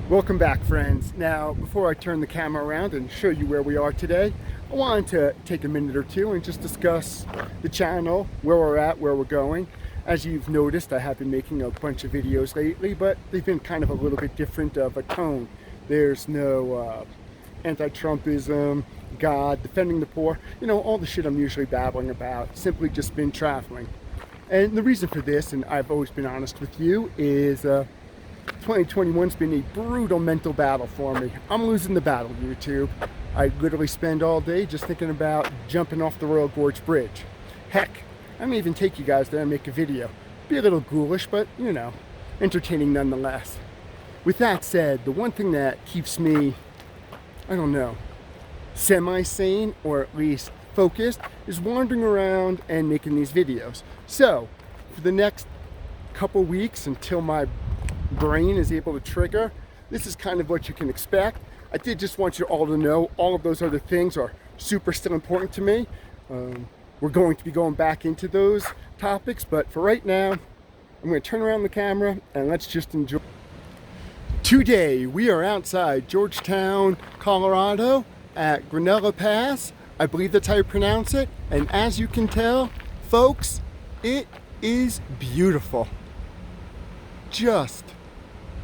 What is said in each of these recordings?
Welcome back, friends. Now, before I turn the camera around and show you where we are today, I wanted to take a minute or two and just discuss the channel, where we're at, where we're going. As you've noticed, I have been making a bunch of videos lately, but they've been kind of a little bit different of a tone. There's no anti-Trumpism, God, defending the poor, all the shit I'm usually babbling about. Simply just been traveling. And the reason for this, and I've always been honest with you, is 2021's been a brutal mental battle for me. I'm losing the battle, YouTube. I literally spend all day just thinking about jumping off the Royal Gorge Bridge. Heck, I may even take you guys there and make a video. Be a little ghoulish, but, entertaining nonetheless. With that said, the one thing that keeps me, semi-sane, or at least focused, is wandering around and making these videos. So, for the next couple weeks until my brain is able to trigger, this is kind of what you can expect. I did just want you all to know all of those other things are super still important to me. We're going to be going back into those topics, but for right now, I'm going to turn around the camera and let's just enjoy. Today, we are outside Georgetown, Colorado at Guanella Pass. I believe that's how you pronounce it. And as you can tell, folks, it is beautiful. Just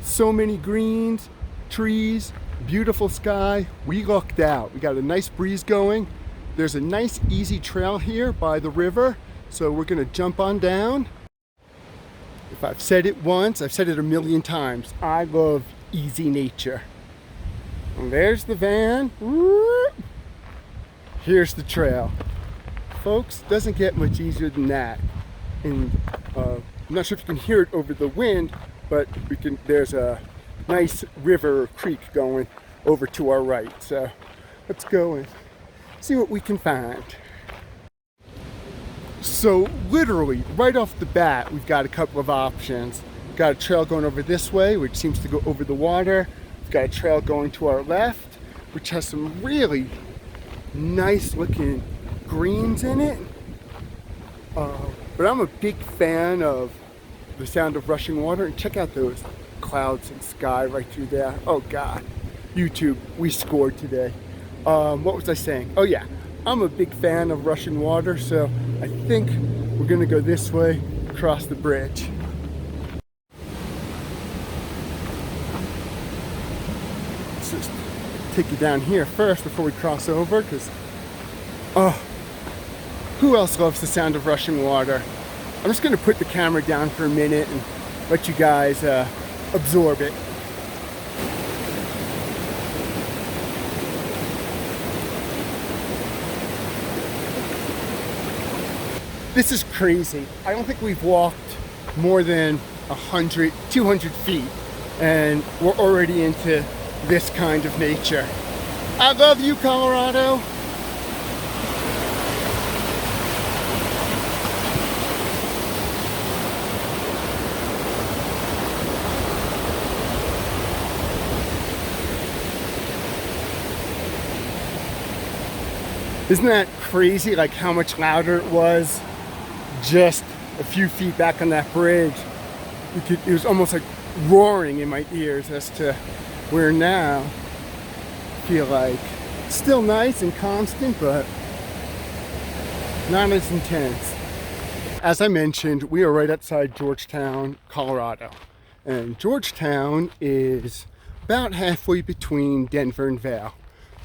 so many greens, trees, beautiful sky. We lucked out. We got a nice breeze going. There's a nice easy trail here by the river, so we're gonna jump on down. If I've said it once, I've said it a million times. I love easy nature. And there's the van. Here's the trail. Folks, doesn't get much easier than that. And I'm not sure if you can hear it over the wind, but there's a nice river or creek going over to our right. So let's go and see what we can find. So literally right off the bat, we've got a couple of options. We've got a trail going over this way, which seems to go over the water. We've got a trail going to our left, which has some really nice looking greens in it. But I'm a big fan of the sound of rushing water, and check out those clouds and sky right through there. Oh God, YouTube, we scored today. What was I saying? Oh yeah, I'm a big fan of rushing water, so I think we're gonna go this way, across the bridge. Let's just take you down here first before we cross over, because who else loves the sound of rushing water? I'm just gonna put the camera down for a minute and let you guys absorb it. This is crazy. I don't think we've walked more than 100, 200 feet, and we're already into this kind of nature. I love you, Colorado. Isn't that crazy, like how much louder it was just a few feet back on that bridge? It was almost like roaring in my ears, as to where now I feel like it's still nice and constant, but not as intense. As I mentioned, we are right outside Georgetown, Colorado. And Georgetown is about halfway between Denver and Vail.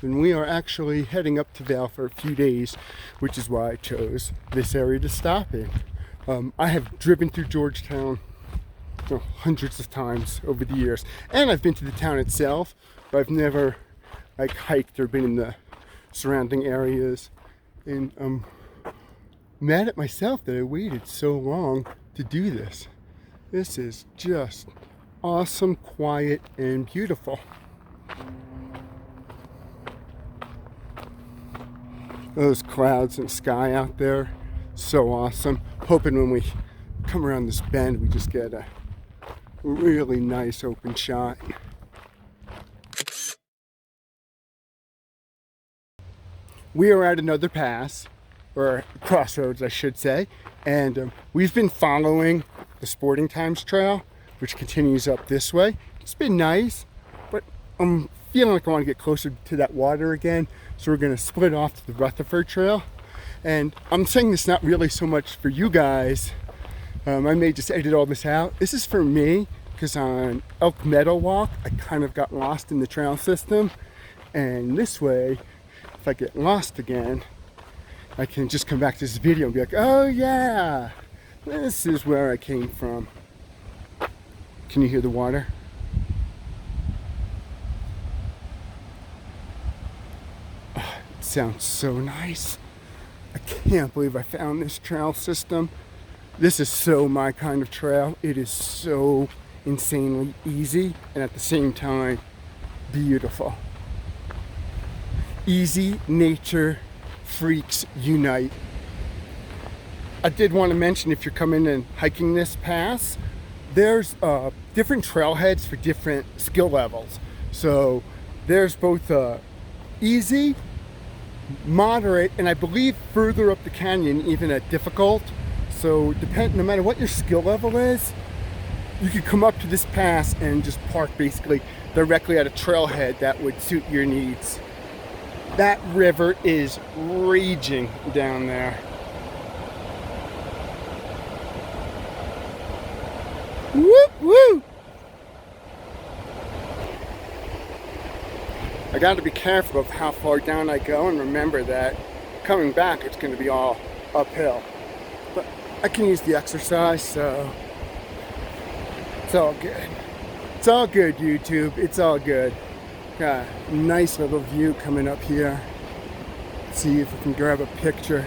And we are actually heading up to Vail for a few days, which is why I chose this area to stop in. I have driven through Georgetown hundreds of times over the years, and I've been to the town itself, but I've never hiked or been in the surrounding areas. And I'm mad at myself that I waited so long to do this. This is just awesome, quiet, and beautiful. Those clouds and sky out there, so awesome. Hoping when we come around this bend, we just get a really nice open shot. We are at another pass, or crossroads I should say, and we've been following the Sporting Times Trail, which continues up this way. It's been nice, but I'm feeling like I want to get closer to that water again, so we're going to split off to the Waterfront Trail. And I'm saying this not really so much for you guys. I may just edit all this out. This is for me, because on Elk Meadow Walk, I kind of got lost in the trail system. And this way, if I get lost again, I can just come back to this video and be like, oh yeah, this is where I came from. Can you hear the water? Oh, it sounds so nice. I can't believe I found this trail system. This is so my kind of trail. It is so insanely easy and at the same time beautiful. Easy, nature, freaks unite. I did want to mention, if you're coming and hiking this pass, there's different trailheads for different skill levels. So there's both easy, moderate, and I believe further up the canyon even at difficult. So no matter what your skill level is, you could come up to this pass and just park basically directly at a trailhead that would suit your needs. That river is raging down there. Whoop woo! I got to be careful of how far down I go, and remember that coming back it's going to be all uphill. But I can use the exercise, so it's all good. It's all good, YouTube. It's all good. Got a nice little view coming up here. Let's see if we can grab a picture.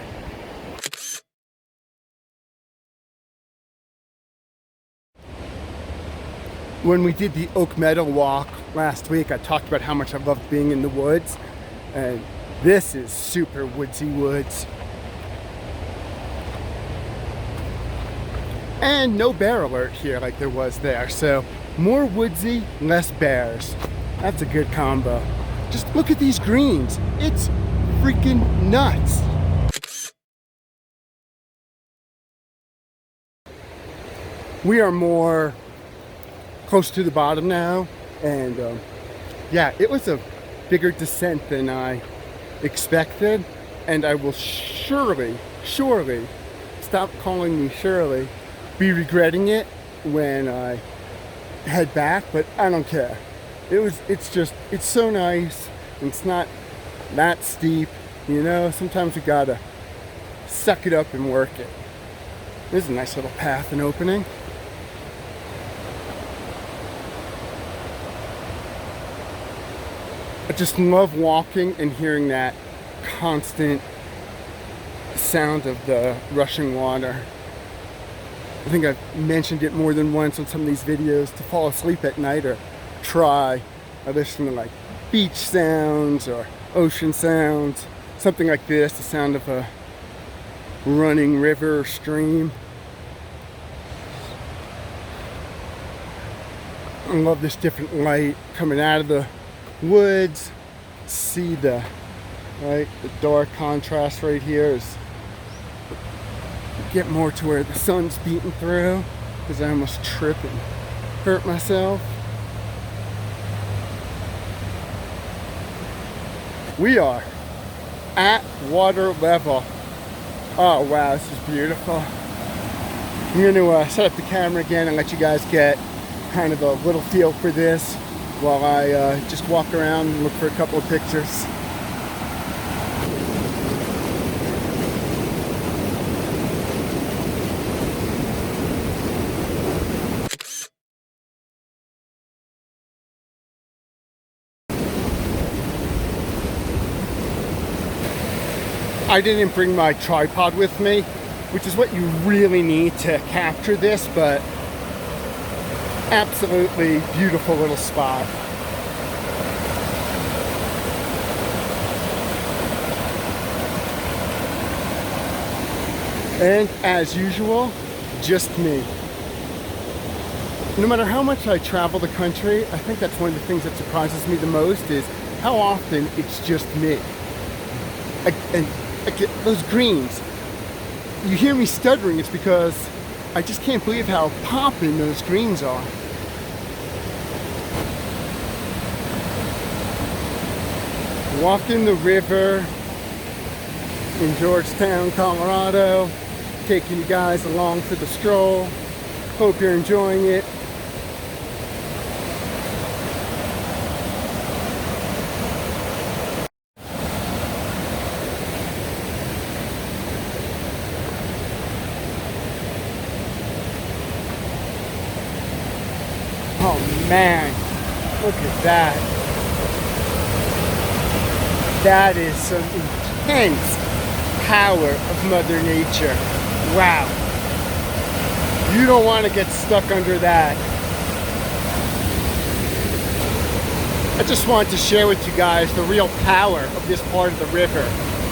When we did the Oak Meadow Walk last week, I talked about how much I loved being in the woods. And this is super woodsy woods. And no bear alert here like there was there. So more woodsy, less bears. That's a good combo. Just look at these greens. It's freaking nuts. We are more close to the bottom now, and yeah, it was a bigger descent than I expected, and I will surely, stop calling me Shirley, be regretting it when I head back, but I don't care. It's so nice. It's not that steep, you know. Sometimes we gotta suck it up and work it. There's a nice little path and opening. I just love walking and hearing that constant sound of the rushing water. I think I've mentioned it more than once on some of these videos. To fall asleep at night or try, I listen to like beach sounds or ocean sounds, something like this, the sound of a running river or stream. I love this different light coming out of the woods. See the dark contrast right here is get more to where the sun's beating through, because I almost tripped and hurt myself. We are at water level. Oh wow, this is beautiful. I'm going to set up the camera again and let you guys get kind of a little feel for this while I just walk around and look for a couple of pictures. I didn't bring my tripod with me, which is what you really need to capture this, but absolutely beautiful little spot. And as usual, just me. No matter how much I travel the country, I think that's one of the things that surprises me the most is how often it's just me. And those greens, you hear me stuttering, it's because I just can't believe how popping those greens are. walking the river in Georgetown, Colorado, taking you guys along for the stroll. Hope you're enjoying it. Oh man, look at that. That is some intense power of Mother Nature. Wow. You don't want to get stuck under that. I just wanted to share with you guys the real power of this part of the river.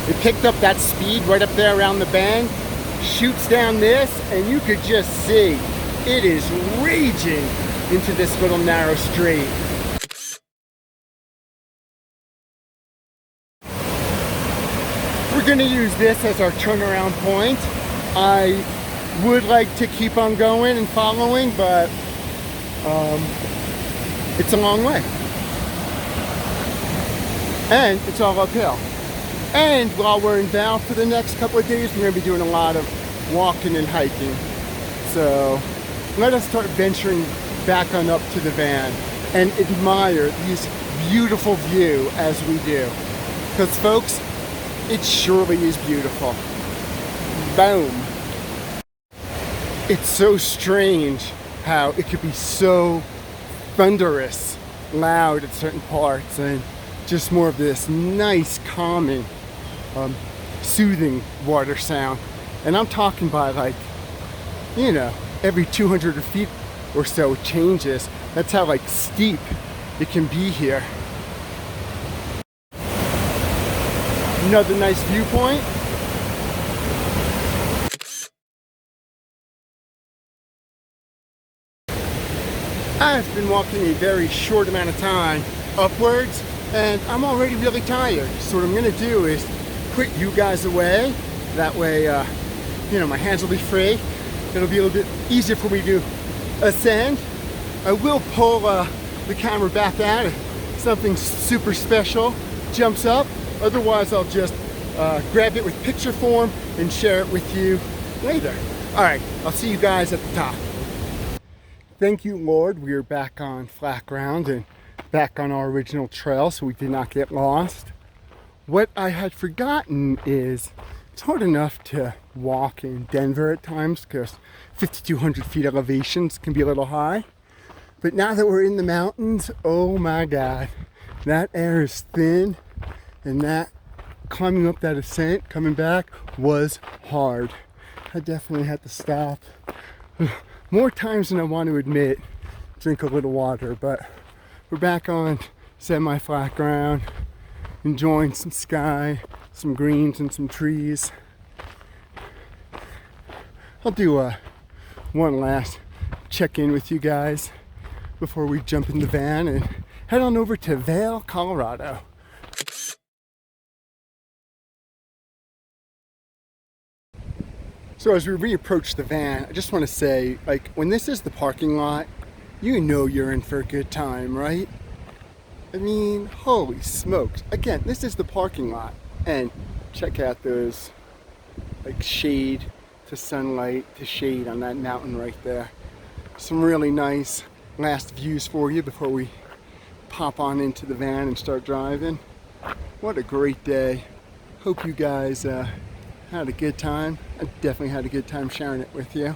It picked up that speed right up there around the bend, shoots down this, and you could just see it is raging into this little narrow strait. We're going to use this as our turnaround point. I would like to keep on going and following, but it's a long way. And it's all uphill. And while we're in Val for the next couple of days, we're going to be doing a lot of walking and hiking. So let us start venturing back on up to the van and admire this beautiful view as we do. Because folks, it surely is beautiful. Boom. It's so strange how it could be so thunderous, loud at certain parts, and just more of this nice, calming, soothing water sound. And I'm talking by, like, you know, every 200 feet or so it changes. That's how, like, steep it can be here. Another nice viewpoint. I've been walking a very short amount of time upwards, and I'm already really tired. So what I'm gonna do is put you guys away. That way, you know, my hands will be free. It'll be a little bit easier for me to ascend. I will pull the camera back out if something super special jumps up. Otherwise, I'll just grab it with picture form and share it with you later. All right, I'll see you guys at the top. Thank you, Lord. We are back on flat ground and back on our original trail, so we did not get lost. What I had forgotten is it's hard enough to walk in Denver at times because 5,200 feet elevations can be a little high. But now that we're in the mountains, oh my God, that air is thin, and that climbing up that ascent, coming back, was hard. I definitely had to stop more times than I want to admit, drink a little water, but we're back on semi-flat ground, enjoying some sky, some greens and some trees. I'll do one last check-in with you guys before we jump in the van and head on over to Vail, Colorado. So as we reapproach the van, I just want to say, like, when this is the parking lot, you know you're in for a good time, right? I mean, holy smokes. Again, this is the parking lot. And check out those, like, shade to sunlight to shade on that mountain right there. Some really nice last views for you before we pop on into the van and start driving. What a great day. Hope you guys had a good time. I definitely had a good time sharing it with you.